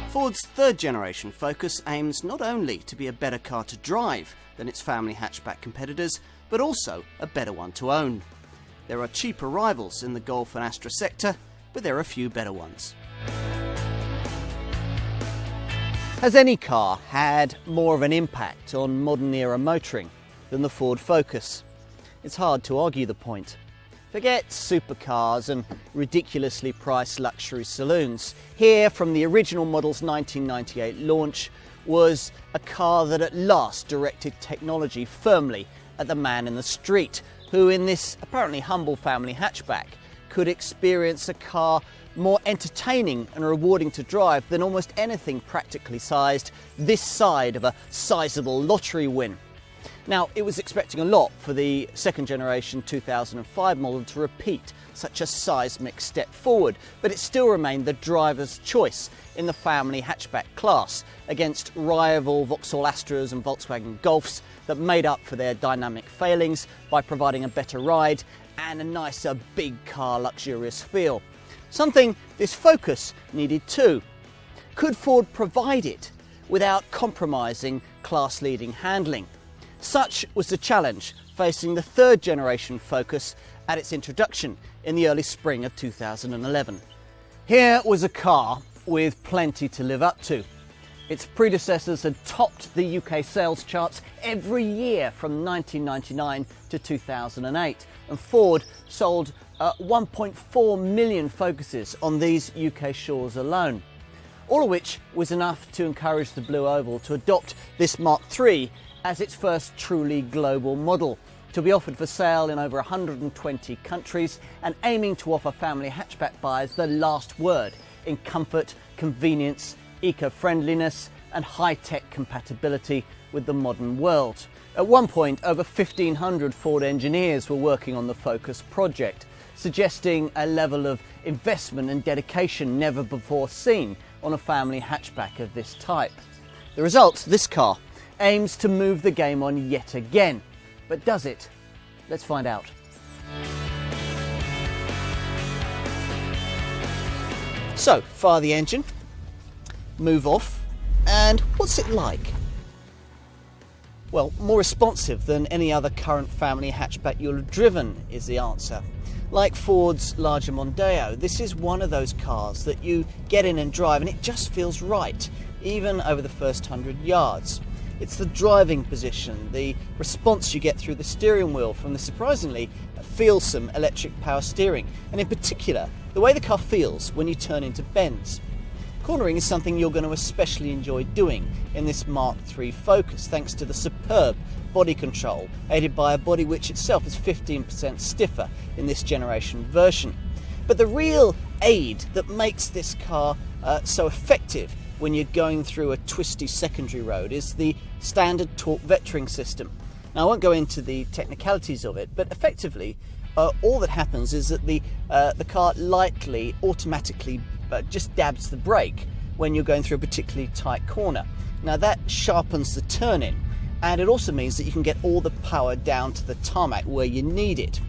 Ford's third generation Focus aims not only to be a better car to drive than its family hatchback competitors, but also a better one to own. There are cheaper rivals in the Golf and Astra sector, but there are a few better ones. Has any car had more of an impact on modern era motoring than the Ford Focus? It's hard to argue the point. Forget supercars and ridiculously priced luxury saloons. Here, from the original model's 1998 launch, was a car that at last directed technology firmly at the man in the street, who in this apparently humble family hatchback could experience a car more entertaining and rewarding to drive than almost anything practically sized this side of a sizable lottery win. Now, it was expecting a lot for the second generation 2005 model to repeat such a seismic step forward, but it still remained the driver's choice in the family hatchback class against rival Vauxhall Astras and Volkswagen Golfs that made up for their dynamic failings by providing a better ride and a nicer big car luxurious feel. Something this Focus needed too. Could Ford provide it without compromising class-leading handling? Such was the challenge facing the third generation Focus at its introduction in the early spring of 2011. Here was a car with plenty to live up to. Its predecessors had topped the UK sales charts every year from 1999 to 2008, and Ford sold 1.4 million Focuses on these UK shores alone. All of which was enough to encourage the Blue Oval to adopt this Mark III as its first truly global model, to be offered for sale in over 120 countries and aiming to offer family hatchback buyers the last word in comfort, convenience, eco-friendliness and high-tech compatibility with the modern world. At one point, over 1,500 Ford engineers were working on the Focus project, suggesting a level of investment and dedication never before seen on a family hatchback of this type. The result, this car aims to move the game on yet again. But does it? Let's find out. So, fire the engine, move off, and what's it like? Well, more responsive than any other current family hatchback you'll have driven is the answer. Like Ford's larger Mondeo, this is one of those cars that you get in and drive and it just feels right, even over the first 100 yards. It's the driving position, the response you get through the steering wheel from the surprisingly feelsome electric power steering, and in particular, the way the car feels when you turn into bends. Cornering is something you're going to especially enjoy doing in this Mark III Focus, thanks to the superb body control, aided by a body which itself is 15% stiffer in this generation version. But the real aid that makes this car so effective when you're going through a twisty secondary road is the standard torque vectoring system. Now, I won't go into the technicalities of it, but effectively all that happens is that the car lightly, automatically just dabs the brake when you're going through a particularly tight corner. Now that sharpens the turn-in, and it also means that you can get all the power down to the tarmac where you need it.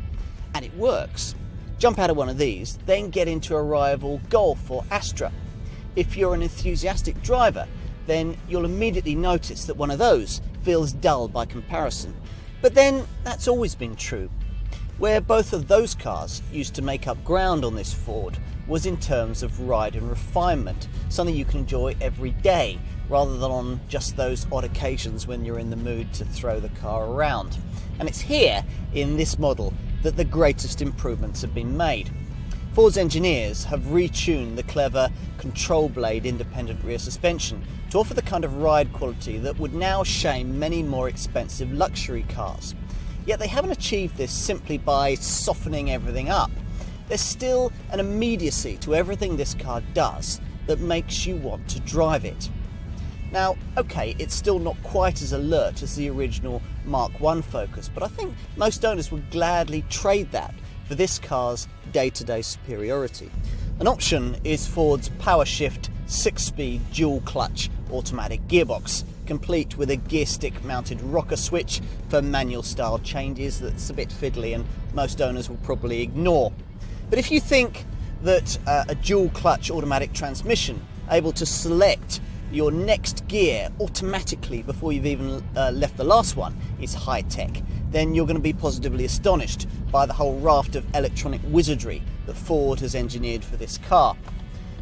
And it works. Jump out of one of these, then get into a rival Golf or Astra. If you're an enthusiastic driver, then you'll immediately notice that one of those feels dull by comparison. But then that's always been true. Where both of those cars used to make up ground on this Ford was in terms of ride and refinement, something you can enjoy every day rather than on just those odd occasions when you're in the mood to throw the car around. And it's here, in this model, that the greatest improvements have been made. Ford's engineers have retuned the clever control blade independent rear suspension to offer the kind of ride quality that would now shame many more expensive luxury cars. Yet they haven't achieved this simply by softening everything up. There's still an immediacy to everything this car does that makes you want to drive it. Now, okay, it's still not quite as alert as the original Mark I Focus, but I think most owners would gladly trade that for this car's day-to-day superiority. An option is Ford's PowerShift 6-speed dual-clutch automatic gearbox, complete with a gear stick mounted rocker switch for manual style changes that's a bit fiddly and most owners will probably ignore. But if you think that a dual clutch automatic transmission able to select your next gear automatically before you've even left the last one is high tech, then you're going to be positively astonished by the whole raft of electronic wizardry that Ford has engineered for this car.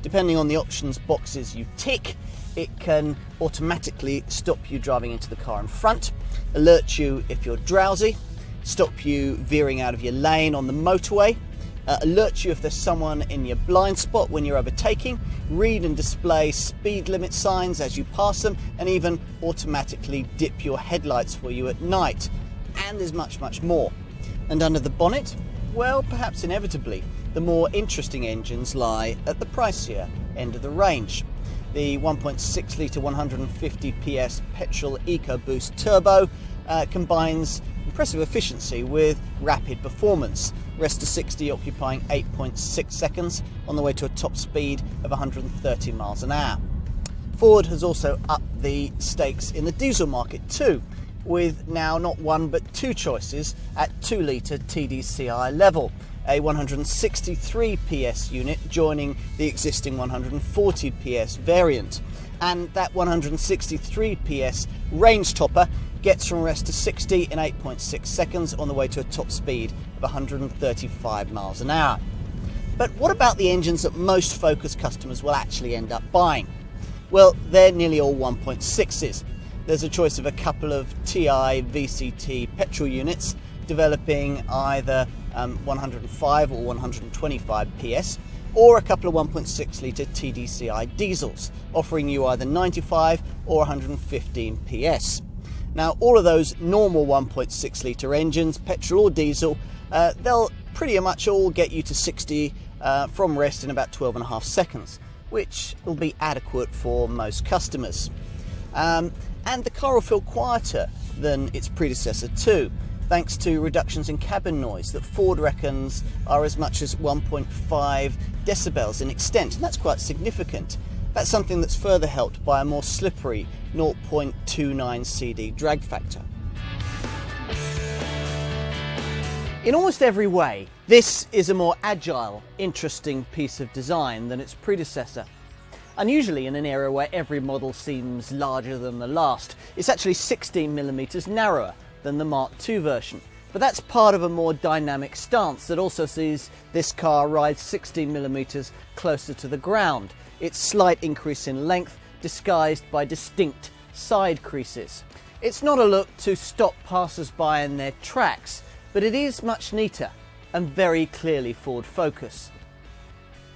Depending on the options boxes you tick, it can automatically stop you driving into the car in front, alert you if you're drowsy, stop you veering out of your lane on the motorway, alert you if there's someone in your blind spot when you're overtaking, read and display speed limit signs as you pass them, and even automatically dip your headlights for you at night. And there's much, much more. And under the bonnet, well, perhaps inevitably, the more interesting engines lie at the pricier end of the range. The 1.6 litre 150 PS petrol EcoBoost Turbo combines impressive efficiency with rapid performance. Rest to 60 occupying 8.6 seconds on the way to a top speed of 130 miles an hour. Ford has also upped the stakes in the diesel market too, with now not one but two choices at 2 litre TDCI level. A 163 PS unit joining the existing 140 PS variant. And that 163 PS range topper gets from rest to 60 in 8.6 seconds on the way to a top speed of 135 miles an hour. But what about the engines that most Focus customers will actually end up buying? Well, they're nearly all 1.6s. There's a choice of a couple of TI VCT petrol units developing either 105 or 125 PS, or a couple of 1.6 litre TDCI diesels, offering you either 95 or 115 PS. Now, all of those normal 1.6 litre engines, petrol or diesel, they'll pretty much all get you to 60 from rest in about 12.5 seconds, which will be adequate for most customers. And the car will feel quieter than its predecessor too, thanks to reductions in cabin noise that Ford reckons are as much as 1.5 decibels in extent, and that's quite significant. That's something that's further helped by a more slippery 0.29 CD drag factor. In almost every way, this is a more agile, interesting piece of design than its predecessor. Unusually in an era where every model seems larger than the last, it's actually 16mm narrower than the Mark II version. But that's part of a more dynamic stance that also sees this car ride 16mm closer to the ground, its slight increase in length disguised by distinct side creases. It's not a look to stop passers-by in their tracks, but it is much neater and very clearly Ford Focus.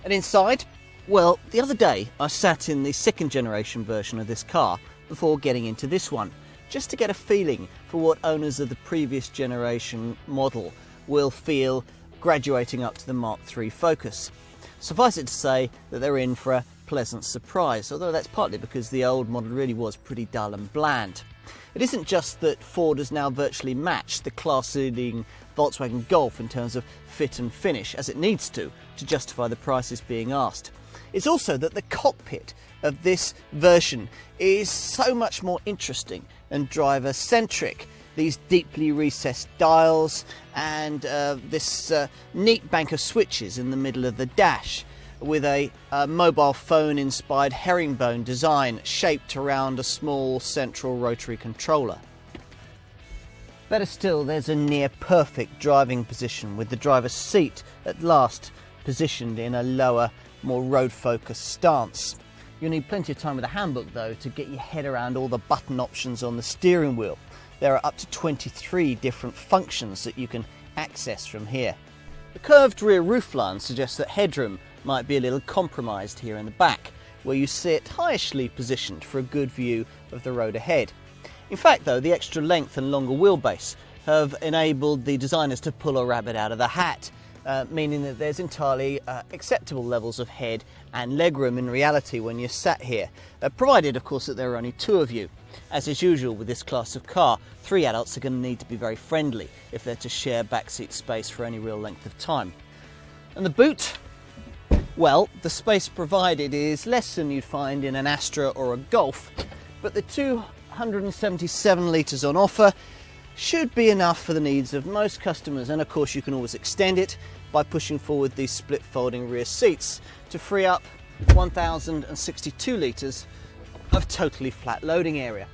And inside? Well, the other day I sat in the second generation version of this car before getting into this one, just to get a feeling for what owners of the previous generation model will feel graduating up to the Mark III Focus. Suffice it to say that they're in for a pleasant surprise, although that's partly because the old model really was pretty dull and bland. It isn't just that Ford has now virtually matched the class-leading Volkswagen Golf in terms of fit and finish, as it needs to justify the prices being asked. It's also that the cockpit of this version is so much more interesting and driver-centric. These deeply recessed dials and this neat bank of switches in the middle of the dash, with a mobile phone-inspired herringbone design shaped around a small central rotary controller. Better still, there's a near-perfect driving position, with the driver's seat at last positioned in a lower, more road-focused stance. You'll need plenty of time with a handbook though to get your head around all the button options on the steering wheel. There are up to 23 different functions that you can access from here. The curved rear roofline suggests that headroom might be a little compromised here in the back, where you sit highishly positioned for a good view of the road ahead. In fact though, the extra length and longer wheelbase have enabled the designers to pull a rabbit out of the hat, meaning that there's entirely acceptable levels of head and legroom in reality when you're sat here, provided of course that there are only two of you. As is usual with this class of car, three adults are going to need to be very friendly if they're to share backseat space for any real length of time. And the boot? Well, the space provided is less than you'd find in an Astra or a Golf, but the 277 litres on offer should be enough for the needs of most customers, and of course you can always extend it by pushing forward these split folding rear seats to free up 1,062 litres of totally flat loading area.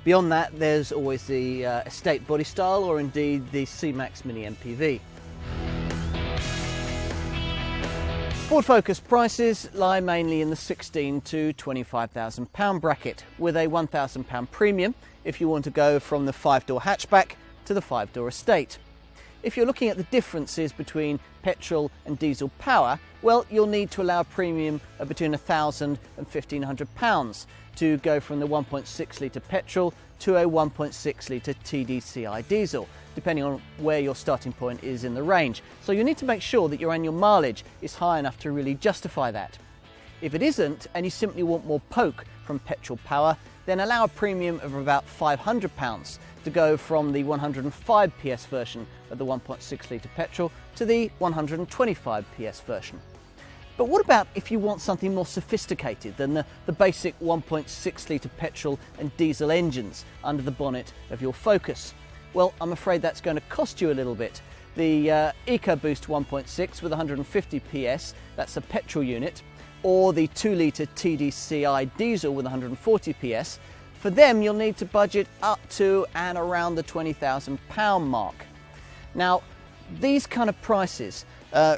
Beyond that, there's always the Estate body style, or indeed the C-Max Mini MPV. Ford Focus prices lie mainly in the £16,000 to £25,000 bracket, with a £1,000 premium if you want to go from the 5-door hatchback to the 5-door Estate. If you're looking at the differences between petrol and diesel power, well, you'll need to allow a premium of between £1,000 and £1,500 to go from the 1.6 litre petrol to a 1.6 litre TDCi diesel, depending on where your starting point is in the range. So you need to make sure that your annual mileage is high enough to really justify that. If it isn't, and you simply want more poke from petrol power, then allow a premium of about £500 to go from the 105 PS version of the 1.6 litre petrol to the 125 PS version. But what about if you want something more sophisticated than the basic 1.6 litre petrol and diesel engines under the bonnet of your Focus? Well, I'm afraid that's going to cost you a little bit. The EcoBoost 1.6 with 150 PS, that's a petrol unit, or the 2 litre TDCi diesel with 140 PS, for them you'll need to budget up to and around the £20,000 mark. Now, these kind of prices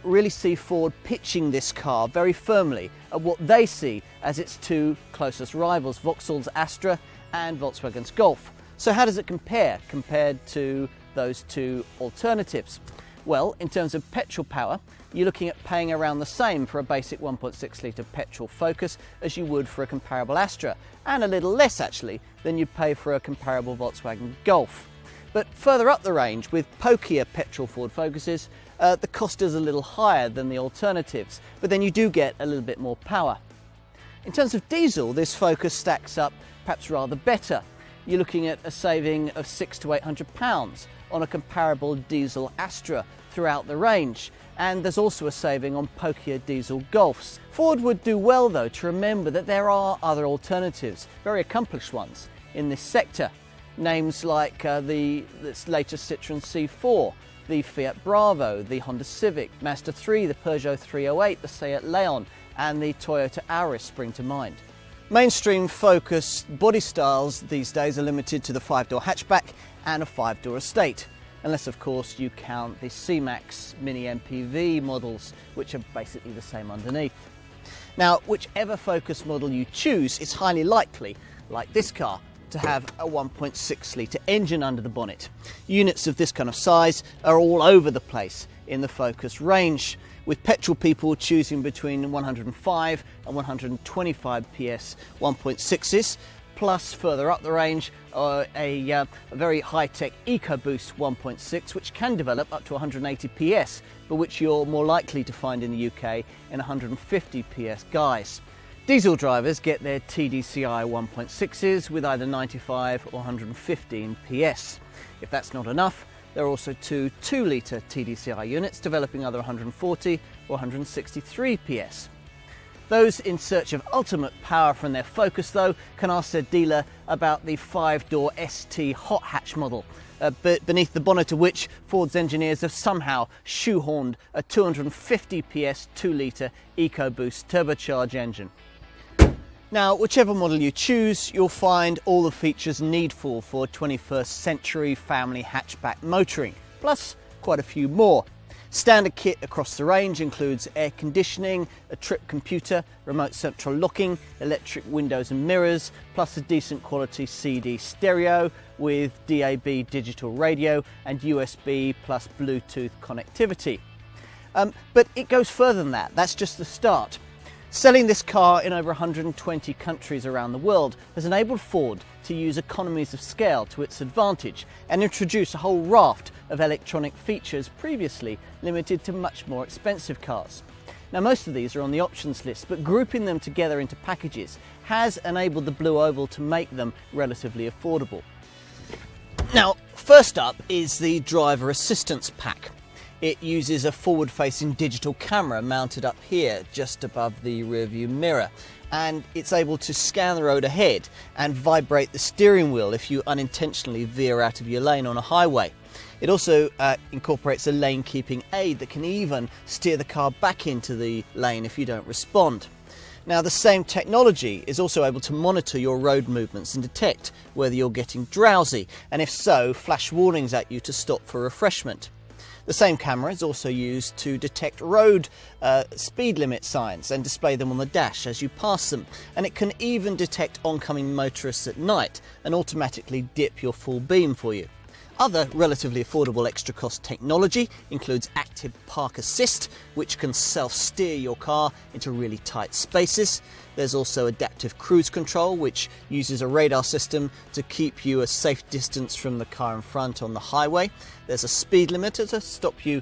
really see Ford pitching this car very firmly at what they see as its two closest rivals, Vauxhall's Astra and Volkswagen's Golf. So how does it compare compared to those two alternatives? Well, in terms of petrol power, you're looking at paying around the same for a basic 1.6 litre petrol Focus as you would for a comparable Astra, and a little less actually than you'd pay for a comparable Volkswagen Golf. But further up the range, with pokier petrol Ford Focuses, the cost is a little higher than the alternatives, but then you do get a little bit more power. In terms of diesel, this Focus stacks up perhaps rather better. You're looking at a saving of £600 to £800 on a comparable diesel Astra throughout the range, and there's also a saving on pokier diesel Golfs. Ford would do well though to remember that there are other alternatives, very accomplished ones, in this sector. Names like the latest Citroën C4, the Fiat Bravo, the Honda Civic, Mazda 3, the Peugeot 308, the Seat Leon, and the Toyota Auris spring to mind. Mainstream Focus body styles these days are limited to the 5-door hatchback and a 5-door Estate, unless of course you count the C-Max Mini MPV models, which are basically the same underneath. Now, whichever Focus model you choose, it's highly likely, like this car, to have a 1.6 litre engine under the bonnet. Units of this kind of size are all over the place in the Focus range, with petrol people choosing between 105 and 125 PS 1.6s, plus further up the range a very high-tech EcoBoost 1.6, which can develop up to 180 PS, but which you're more likely to find in the UK in 150 PS guise. Diesel drivers get their TDCi 1.6s with either 95 or 115 PS. If that's not enough, there are also two 2 litre TDCi units developing either 140 or 163 PS. Those in search of ultimate power from their Focus though can ask their dealer about the 5-door ST hot hatch model, beneath the bonnet of which Ford's engineers have somehow shoehorned a 250 PS 2 litre EcoBoost turbocharged engine. Now, whichever model you choose, you'll find all the features needful for 21st century family hatchback motoring, plus quite a few more. Standard kit across the range includes air conditioning, a trip computer, remote central locking, electric windows and mirrors, plus a decent quality CD stereo with DAB digital radio and USB plus Bluetooth connectivity. But it goes further than that. That's just the start. Selling this car in over 120 countries around the world has enabled Ford to use economies of scale to its advantage and introduce a whole raft of electronic features previously limited to much more expensive cars. Now, most of these are on the options list, but grouping them together into packages has enabled the Blue Oval to make them relatively affordable. Now, first up is the driver assistance pack. It uses a forward-facing digital camera mounted up here just above the rearview mirror, and it's able to scan the road ahead and vibrate the steering wheel if you unintentionally veer out of your lane on a highway. It also incorporates a lane keeping aid that can even steer the car back into the lane if you don't respond. Now, the same technology is also able to monitor your road movements and detect whether you're getting drowsy, and if so, flash warnings at you to stop for refreshment. The same camera is also used to detect road speed limit signs and display them on the dash as you pass them, and it can even detect oncoming motorists at night and automatically dip your full beam for you. Other relatively affordable extra cost technology includes active park assist, which can self-steer your car into really tight spaces. There's also adaptive cruise control, which uses a radar system to keep you a safe distance from the car in front on the highway. There's a speed limiter to stop you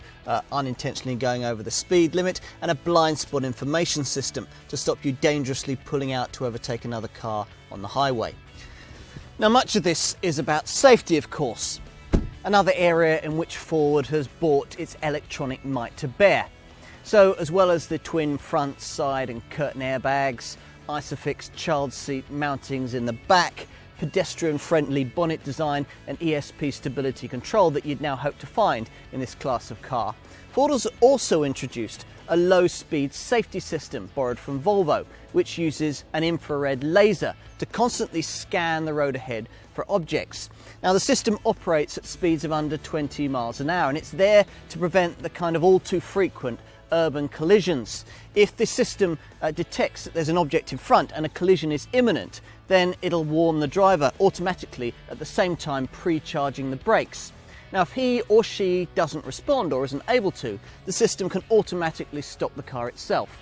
unintentionally going over the speed limit, and a blind spot information system to stop you dangerously pulling out to overtake another car on the highway. Now, much of this is about safety, of course. Another area in which Ford has brought its electronic might to bear. So, as well as the twin front, side and curtain airbags, ISOFIX child seat mountings in the back, pedestrian-friendly bonnet design and ESP stability control that you'd now hope to find in this class of car, Ford has also introduced a low-speed safety system borrowed from Volvo, which uses an infrared laser to constantly scan the road ahead for objects. Now, the system operates at speeds of under 20 miles an hour, and it's there to prevent the kind of all too frequent urban collisions. If the system detects that there's an object in front and a collision is imminent, then it'll warn the driver automatically, at the same time pre-charging the brakes. Now, if he or she doesn't respond or isn't able to, the system can automatically stop the car itself.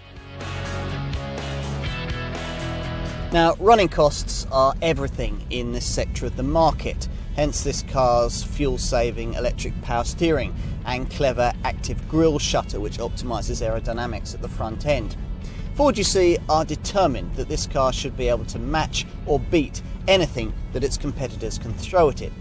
Now, running costs are everything in this sector of the market, hence this car's fuel-saving electric power steering and clever active grille shutter, which optimises aerodynamics at the front end. Ford, you see, are determined that this car should be able to match or beat anything that its competitors can throw at it.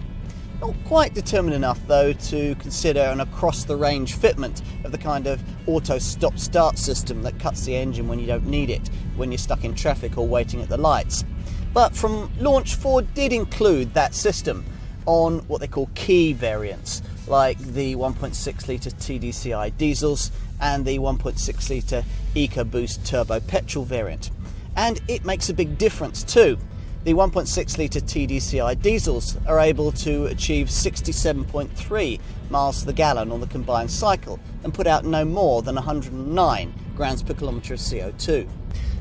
Not quite determined enough, though, to consider an across-the-range fitment of the kind of auto stop-start system that cuts the engine when you don't need it, when you're stuck in traffic or waiting at the lights. But from launch, Ford did include that system on what they call key variants, like the 1.6-litre TDCi diesels and the 1.6-litre EcoBoost turbo petrol variant. And it makes a big difference too. The 1.6-litre TDCi diesels are able to achieve 67.3 miles to the gallon on the combined cycle and put out no more than 109 grams per kilometre of CO2.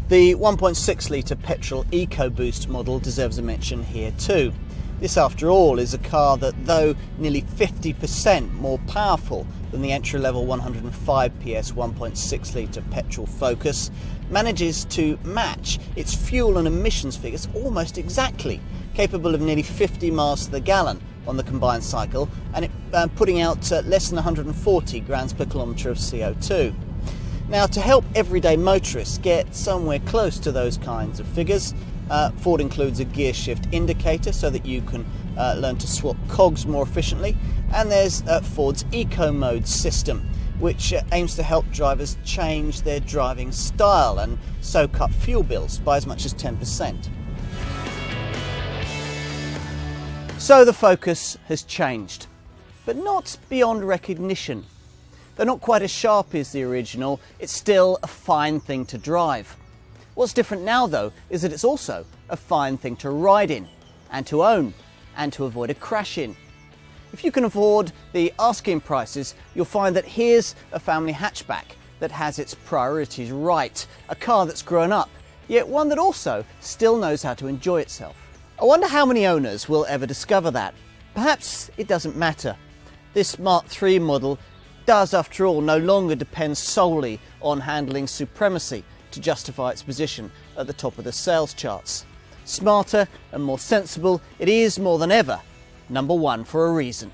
The 1.6-litre petrol EcoBoost model deserves a mention here too. This, after all, is a car that, though nearly 50% more powerful than the entry-level 105 PS 1.6-litre petrol Focus, manages to match its fuel and emissions figures almost exactly, capable of nearly 50 miles to the gallon on the combined cycle, and putting out less than 140 grams per kilometre of CO2. Now, to help everyday motorists get somewhere close to those kinds of figures, Ford includes a gear shift indicator so that you can learn to swap cogs more efficiently, and there's Ford's Eco Mode system, which aims to help drivers change their driving style and so cut fuel bills by as much as 10%. So the Focus has changed, but not beyond recognition. Though not quite as sharp as the original, it's still a fine thing to drive. What's different now, though, is that it's also a fine thing to ride in, and to own, and to avoid a crash in. If you can afford the asking prices, you'll find that here's a family hatchback that has its priorities right, a car that's grown up, yet one that also still knows how to enjoy itself. I wonder how many owners will ever discover that. Perhaps it doesn't matter. This Mark III model does, after all, no longer depend solely on handling supremacy to justify its position at the top of the sales charts. Smarter and more sensible, it is more than ever number one for a reason.